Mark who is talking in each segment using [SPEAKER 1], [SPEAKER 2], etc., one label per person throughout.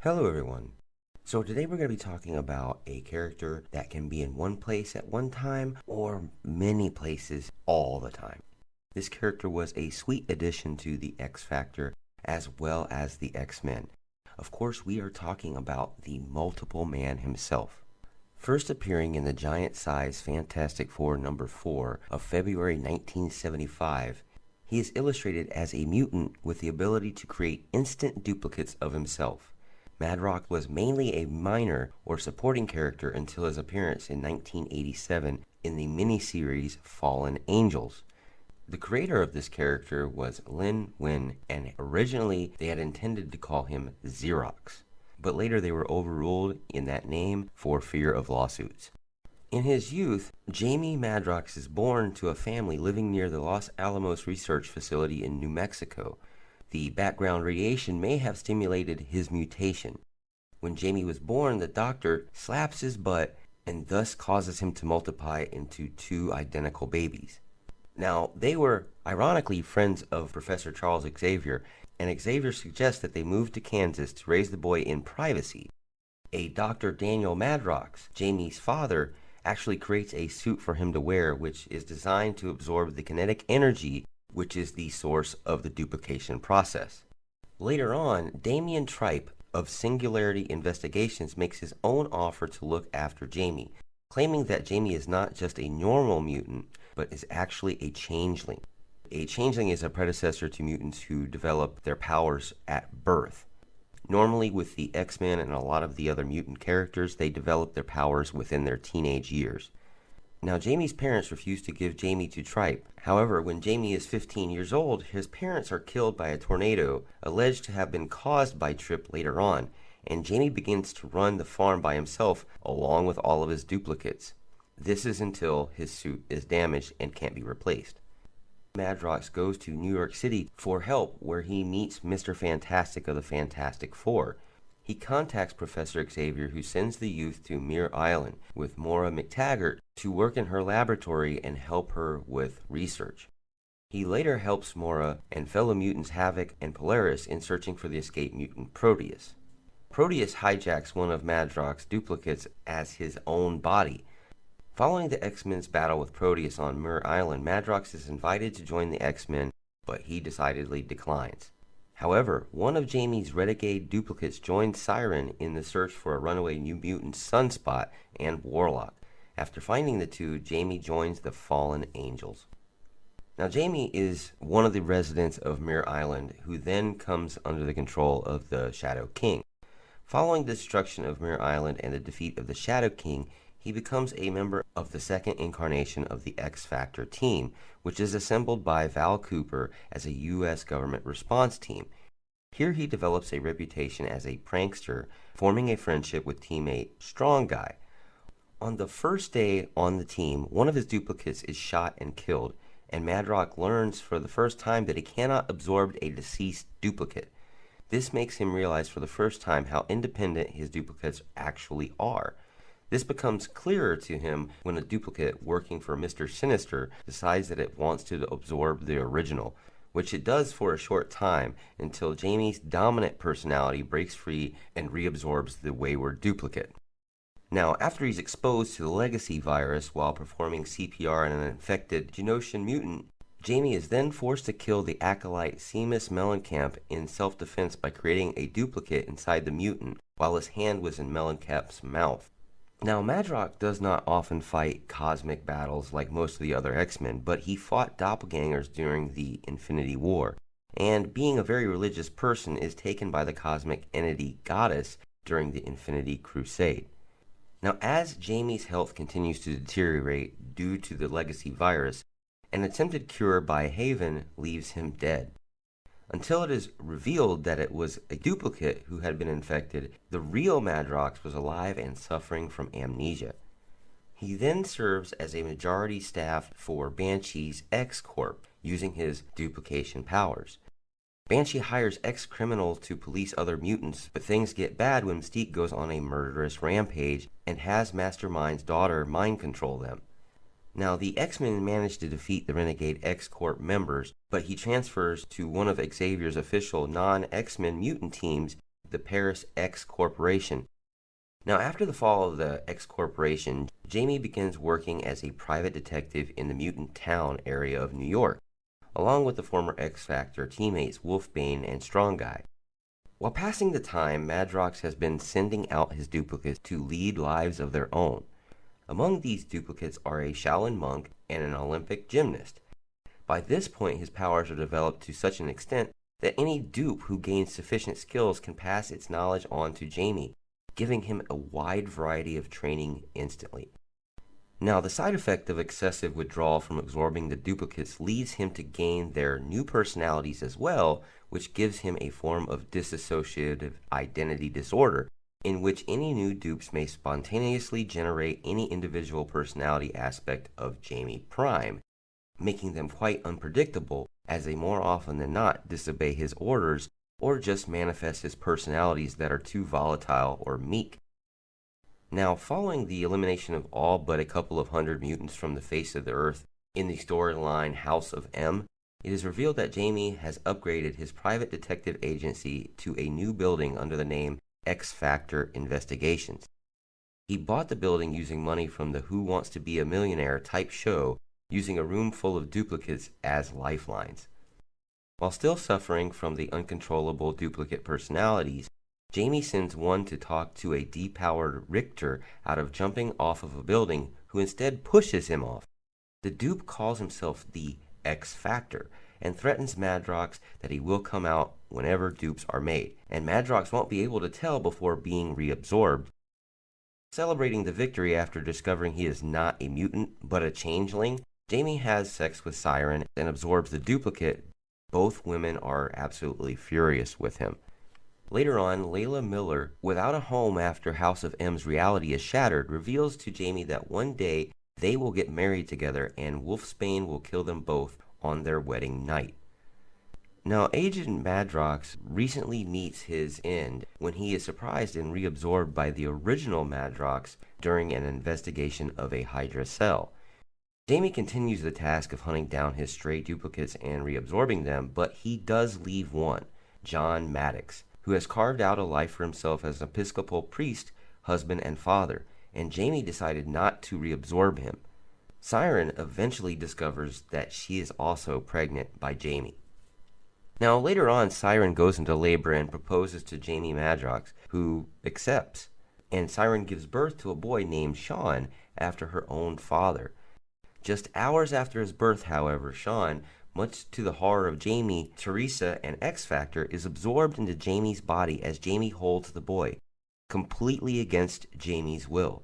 [SPEAKER 1] Hello everyone. So today we're going to be talking about a character that can be in one place at one time or many places all the time. This character was a sweet addition to the X Factor as well as the X-Men. Of course, we are talking about the Multiple Man himself. First appearing in the giant size Fantastic Four number 4 of February 1975, he is illustrated as a mutant with the ability to create instant duplicates of himself. Madrox was mainly a minor or supporting character until his appearance in 1987 in the miniseries Fallen Angels. The creator of this character was Lin Wen, and originally they had intended to call him Xerox, but later they were overruled in that name for fear of lawsuits. In his youth, Jamie Madrox is born to a family living near the Los Alamos Research Facility in New Mexico. The background radiation may have stimulated his mutation. When Jamie was born, the doctor slaps his butt and thus causes him to multiply into two identical babies. Now, they were ironically friends of Professor Charles Xavier, and Xavier suggests that they move to Kansas to raise the boy in privacy. A Dr. Daniel Madrox, Jamie's father, actually creates a suit for him to wear, which is designed to absorb the kinetic energy, which is the source of the duplication process. Later on, Damian Tripe of Singularity Investigations makes his own offer to look after Jamie, claiming that Jamie is not just a normal mutant, but is actually a changeling. A changeling is a predecessor to mutants who develop their powers at birth. Normally with the X-Men and a lot of the other mutant characters, they develop their powers within their teenage years. Now, Jamie's parents refuse to give Jamie to Tripe. However, when Jamie is 15 years old, his parents are killed by a tornado, alleged to have been caused by Tripe later on, and Jamie begins to run the farm by himself along with all of his duplicates. This is until his suit is damaged and can't be replaced. Madrox goes to New York City for help, where he meets Mr. Fantastic of the Fantastic Four. He contacts Professor Xavier, who sends the youth to Muir Island with Moira McTaggart to work in her laboratory and help her with research. He later helps Moira and fellow mutants Havoc and Polaris in searching for the escaped mutant Proteus. Proteus hijacks one of Madrox's duplicates as his own body. Following the X-Men's battle with Proteus on Muir Island, Madrox is invited to join the X-Men, but he decidedly declines. However, one of Jamie's renegade duplicates joins Siren in the search for a runaway New Mutant Sunspot and Warlock. After finding the two, Jamie joins the Fallen Angels. Now, Jamie is one of the residents of Muir Island, who then comes under the control of the Shadow King. Following the destruction of Muir Island and the defeat of the Shadow King, he becomes a member of the second incarnation of the X Factor team, which is assembled by Val Cooper as a U.S. government response team. Here he develops a reputation as a prankster, forming a friendship with teammate Strong Guy. On the first day on the team, one of his duplicates is shot and killed, and Madrox learns for the first time that he cannot absorb a deceased duplicate. This makes him realize for the first time how independent his duplicates actually are. This becomes clearer to him when a duplicate working for Mr. Sinister decides that it wants to absorb the original, which it does for a short time until Jamie's dominant personality breaks free and reabsorbs the wayward duplicate. Now, after he's exposed to the legacy virus while performing CPR on an infected Genosian mutant, Jamie is then forced to kill the acolyte Seamus Mellencamp in self-defense by creating a duplicate inside the mutant while his hand was in Mellencamp's mouth. Now, Madrox does not often fight cosmic battles like most of the other X-Men, but he fought doppelgangers during the Infinity War, and being a very religious person is taken by the cosmic entity Goddess during the Infinity Crusade. Now, as Jamie's health continues to deteriorate due to the legacy virus, an attempted cure by Haven leaves him dead. Until it is revealed that it was a duplicate who had been infected, the real Madrox was alive and suffering from amnesia. He then serves as a majority staff for Banshee's X-Corp, using his duplication powers. Banshee hires ex-criminals to police other mutants, but things get bad when Mystique goes on a murderous rampage and has Mastermind's daughter mind control them. Now, the X-Men manage to defeat the Renegade X-Corp members, but he transfers to one of Xavier's official non-X-Men mutant teams, the Paris X Corporation. Now, after the fall of the X Corporation, Jamie begins working as a private detective in the mutant town area of New York, along with the former X Factor teammates Wolfbane and Strong Guy. While passing the time, Madrox has been sending out his duplicates to lead lives of their own. Among these duplicates are a Shaolin monk and an Olympic gymnast. By this point, his powers are developed to such an extent that any dupe who gains sufficient skills can pass its knowledge on to Jamie, giving him a wide variety of training instantly. Now, the side effect of excessive withdrawal from absorbing the duplicates leads him to gain their new personalities as well, which gives him a form of dissociative identity disorder, in which any new dupes may spontaneously generate any individual personality aspect of Jamie Prime, making them quite unpredictable, as they more often than not disobey his orders or just manifest as personalities that are too volatile or meek. Now, following the elimination of all but a couple of hundred mutants from the face of the earth in the storyline House of M, it is revealed that Jamie has upgraded his private detective agency to a new building under the name X Factor Investigations. He bought the building using money from the Who Wants to Be a Millionaire type show, using a room full of duplicates as lifelines. While still suffering from the uncontrollable duplicate personalities, Jamie sends one to talk to a depowered Richter out of jumping off of a building, who instead pushes him off. The dupe calls himself the X Factor and threatens Madrox that he will come out whenever dupes are made, and Madrox won't be able to tell before being reabsorbed. Celebrating the victory after discovering he is not a mutant but a changeling, Jamie has sex with Siren and absorbs the duplicate. Both women are absolutely furious with him. Later on, Layla Miller, without a home after House of M's reality is shattered, reveals to Jamie that one day they will get married together and Wolfsbane will kill them both on their wedding night. Now, Agent Madrox recently meets his end when he is surprised and reabsorbed by the original Madrox during an investigation of a Hydra cell. Jamie continues the task of hunting down his stray duplicates and reabsorbing them, but he does leave one, John Maddox, who has carved out a life for himself as an Episcopal priest, husband, and father, and Jamie decided not to reabsorb him. Siren eventually discovers that she is also pregnant by Jamie. Now, later on, Siren goes into labor and proposes to Jamie Madrox, who accepts, and Siren gives birth to a boy named Sean after her own father. Just hours after his birth, however, Sean, much to the horror of Jamie, Teresa, and X Factor, is absorbed into Jamie's body as Jamie holds the boy, completely against Jamie's will.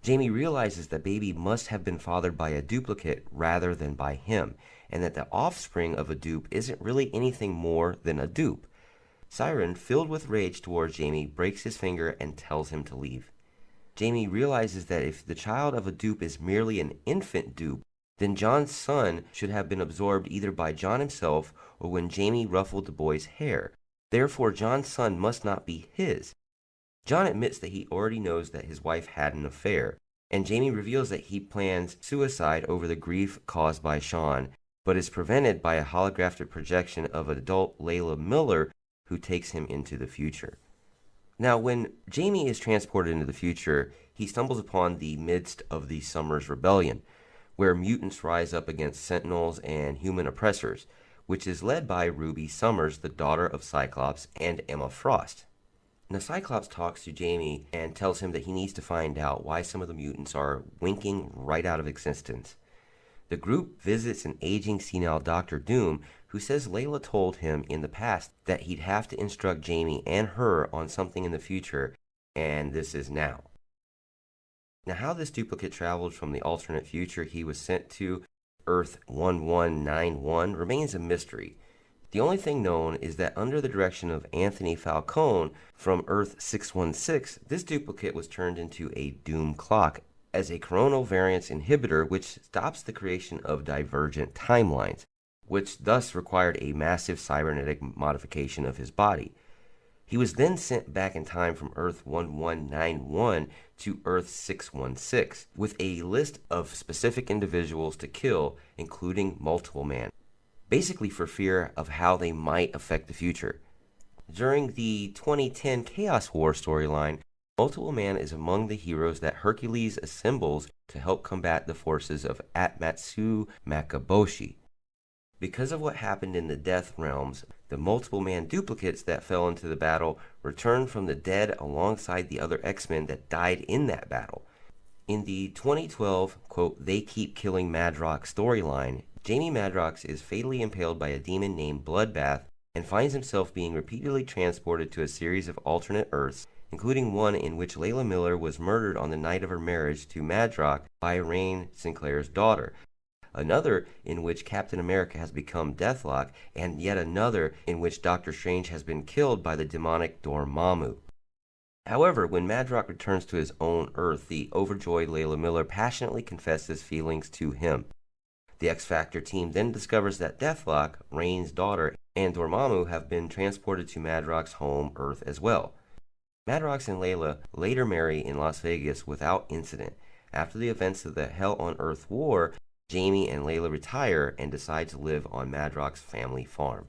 [SPEAKER 1] Jamie realizes that baby must have been fathered by a duplicate rather than by him, and that the offspring of a dupe isn't really anything more than a dupe. Siren, filled with rage towards Jamie, breaks his finger and tells him to leave. Jamie realizes that if the child of a dupe is merely an infant dupe, then John's son should have been absorbed either by John himself or when Jamie ruffled the boy's hair. Therefore, John's son must not be his. John admits that he already knows that his wife had an affair, and Jamie reveals that he plans suicide over the grief caused by Sean, but is prevented by a holographic projection of adult Layla Miller, who takes him into the future. Now, when Jamie is transported into the future, he stumbles upon the midst of the Summers Rebellion, where mutants rise up against Sentinels and human oppressors, which is led by Ruby Summers, the daughter of Cyclops, and Emma Frost. Now, Cyclops talks to Jamie and tells him that he needs to find out why some of the mutants are winking right out of existence. The group visits an aging senile Dr. Doom, who says Layla told him in the past that he'd have to instruct Jamie and her on something in the future, and this is now. Now, how this duplicate traveled from the alternate future he was sent to, Earth 1191, remains a mystery. The only thing known is that under the direction of Anthony Falcone from Earth 616, this duplicate was turned into a Doom clock as a coronal variance inhibitor, which stops the creation of divergent timelines, which thus required a massive cybernetic modification of his body. He was then sent back in time from Earth 1191 to Earth 616 with a list of specific individuals to kill, including Multiple Man, basically for fear of how they might affect the future. During the 2010 Chaos War storyline, Multiple Man is among the heroes that Hercules assembles to help combat the forces of Amatsu Makaboshi. Because of what happened in the Death Realms, the Multiple Man duplicates that fell into the battle returned from the dead alongside the other X-Men that died in that battle. In the 2012, quote, They Keep Killing Madrox storyline, Jamie Madrox is fatally impaled by a demon named Bloodbath and finds himself being repeatedly transported to a series of alternate Earths, including one in which Layla Miller was murdered on the night of her marriage to Madrox by Rain Sinclair's daughter, another in which Captain America has become Deathlock, and yet another in which Doctor Strange has been killed by the demonic Dormammu. However, when Madrox returns to his own Earth, the overjoyed Layla Miller passionately confesses feelings to him. The X-Factor team then discovers that Deathlock, Rain's daughter, and Dormammu have been transported to Madrox's home Earth as well. Madrox and Layla later marry in Las Vegas without incident. After the events of the Hell on Earth War, Jamie and Layla retire and decide to live on Madrox's family farm.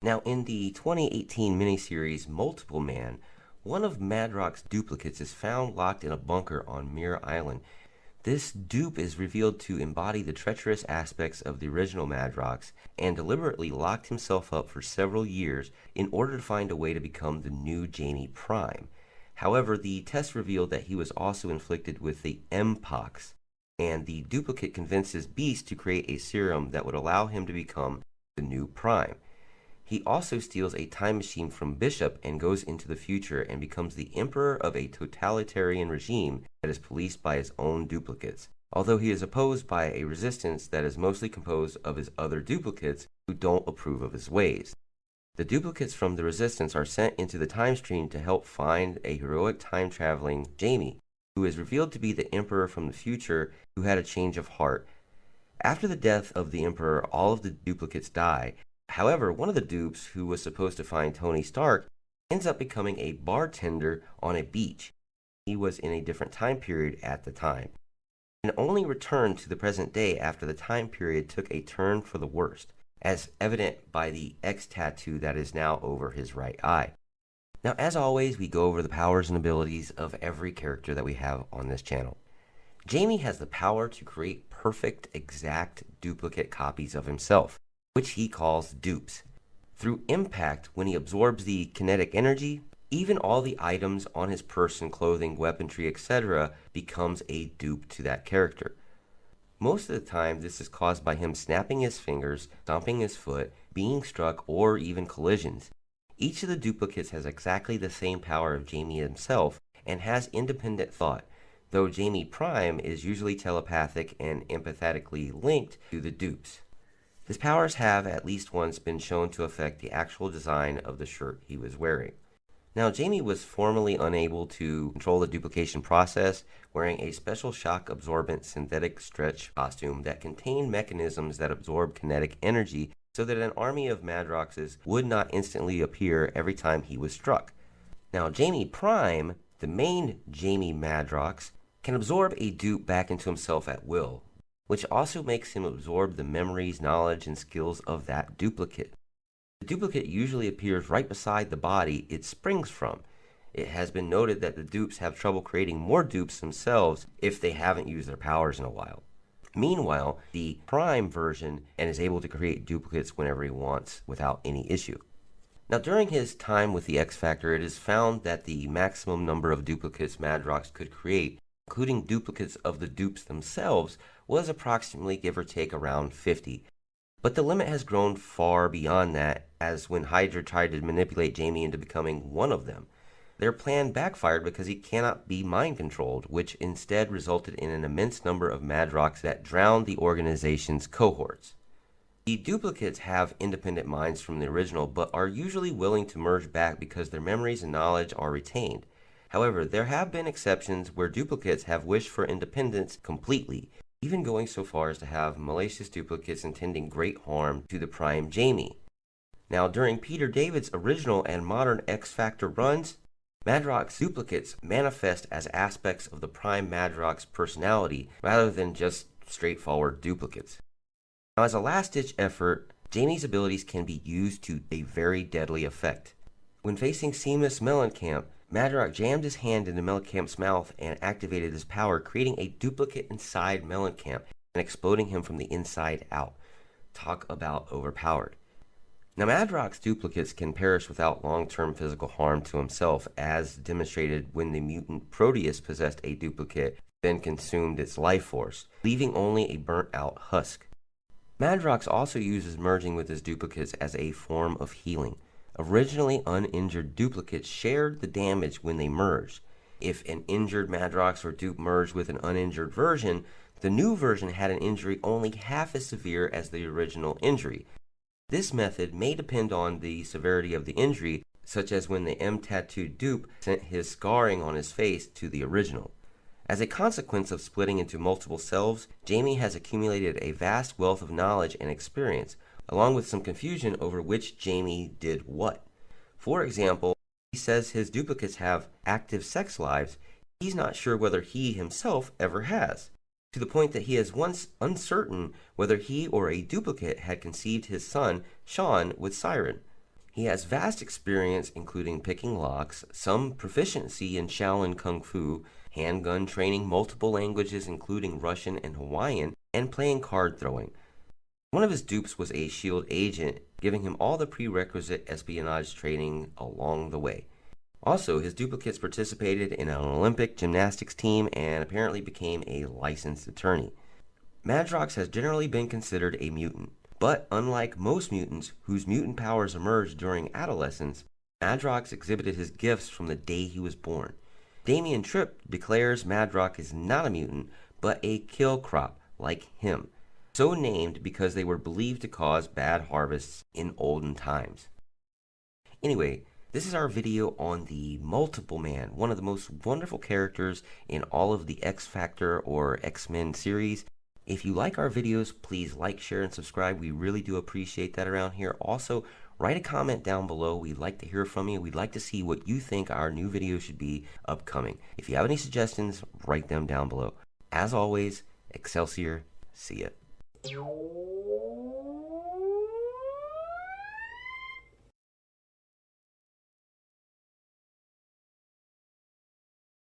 [SPEAKER 1] Now, in the 2018 miniseries Multiple Man, one of Madrox's duplicates is found locked in a bunker on Mirror Island. This dupe is revealed to embody the treacherous aspects of the original Madrox and deliberately locked himself up for several years in order to find a way to become the new Jamie Prime. However, the test revealed that he was also inflicted with the Mpox, and the duplicate convinces Beast to create a serum that would allow him to become the new Prime. He also steals a time machine from Bishop and goes into the future and becomes the emperor of a totalitarian regime that is policed by his own duplicates, although he is opposed by a resistance that is mostly composed of his other duplicates who don't approve of his ways. The duplicates from the resistance are sent into the time stream to help find a heroic time-traveling Jamie, who is revealed to be the emperor from the future who had a change of heart. After the death of the emperor, all of the duplicates die. However, one of the dupes, who was supposed to find Tony Stark, ends up becoming a bartender on a beach. He was in a different time period at the time, and only returned to the present day after the time period took a turn for the worst, as evident by the X tattoo that is now over his right eye. Now, as always, we go over the powers and abilities of every character that we have on this channel. Jamie has the power to create perfect, exact duplicate copies of himself, which he calls dupes. Through impact, when he absorbs the kinetic energy, even all the items on his person, clothing, weaponry, etc. becomes a dupe to that character. Most of the time, this is caused by him snapping his fingers, stomping his foot, being struck, or even collisions. Each of the duplicates has exactly the same power of Jamie himself and has independent thought, though Jamie Prime is usually telepathic and empathetically linked to the dupes. His powers have at least once been shown to affect the actual design of the shirt he was wearing. Now, Jamie was formerly unable to control the duplication process, wearing a special shock-absorbent synthetic stretch costume that contained mechanisms that absorb kinetic energy so that an army of Madroxes would not instantly appear every time he was struck. Now, Jamie Prime, the main Jamie Madrox, can absorb a dupe back into himself at will, which also makes him absorb the memories, knowledge, and skills of that duplicate. The duplicate usually appears right beside the body it springs from. It has been noted that the dupes have trouble creating more dupes themselves if they haven't used their powers in a while. Meanwhile, the Prime version is able to create duplicates whenever he wants without any issue. Now, during his time with the X-Factor, it is found that the maximum number of duplicates Madrox could create, including duplicates of the dupes themselves, was approximately, give or take, around 50. But the limit has grown far beyond that, as when Hydra tried to manipulate Jamie into becoming one of them. Their plan backfired because he cannot be mind-controlled, which instead resulted in an immense number of Madrox that drowned the organization's cohorts. The duplicates have independent minds from the original, but are usually willing to merge back because their memories and knowledge are retained. However, there have been exceptions where duplicates have wished for independence completely, even going so far as to have malicious duplicates intending great harm to the Prime Jamie. Now, during Peter David's original and modern X-Factor runs, Madrox duplicates manifest as aspects of the Prime Madrox personality rather than just straightforward duplicates. Now, as a last-ditch effort Jamie's abilities can be used to a very deadly effect. When facing Seamus Mellencamp, Madrox jammed his hand into Mellencamp's mouth and activated his power, creating a duplicate inside Mellencamp and exploding him from the inside out. Talk about overpowered. Now, Madrox duplicates can perish without long-term physical harm to himself, as demonstrated when the mutant Proteus possessed a duplicate, then consumed its life force, leaving only a burnt-out husk. Madrox also uses merging with his duplicates as a form of healing. Originally uninjured duplicates shared the damage when they merged. If an injured Madrox or dupe merged with an uninjured version, the new version had an injury only half as severe as the original injury. This method may depend on the severity of the injury, such as when the M-tattooed dupe sent his scarring on his face to the original. As a consequence of splitting into multiple selves, Jamie has accumulated a vast wealth of knowledge and experience, along with some confusion over which Jamie did what. For example, he says his duplicates have active sex lives. He's not sure whether he himself ever has, to the point that he is once uncertain whether he or a duplicate had conceived his son, Sean, with Siren. He has vast experience including picking locks, some proficiency in Shaolin Kung Fu, handgun training, multiple languages including Russian and Hawaiian, and playing card throwing. One of his dupes was a SHIELD agent, giving him all the prerequisite espionage training along the way. Also, his duplicates participated in an Olympic gymnastics team and apparently became a licensed attorney. Madrox has generally been considered a mutant, but unlike most mutants whose mutant powers emerged during adolescence, Madrox exhibited his gifts from the day he was born. Damien Tripp declares Madrox is not a mutant, but a kill crop like him, so named because they were believed to cause bad harvests in olden times. Anyway, this is our video on the Multiple Man, one of the most wonderful characters in all of the X Factor or X-Men series. If you like our videos, please like, share, and subscribe. We really do appreciate that around here. Also, write a comment down below. We'd like to hear from you. We'd like to see what you think our new videos should be upcoming. If you have any suggestions, write them down below. As always, Excelsior. See ya.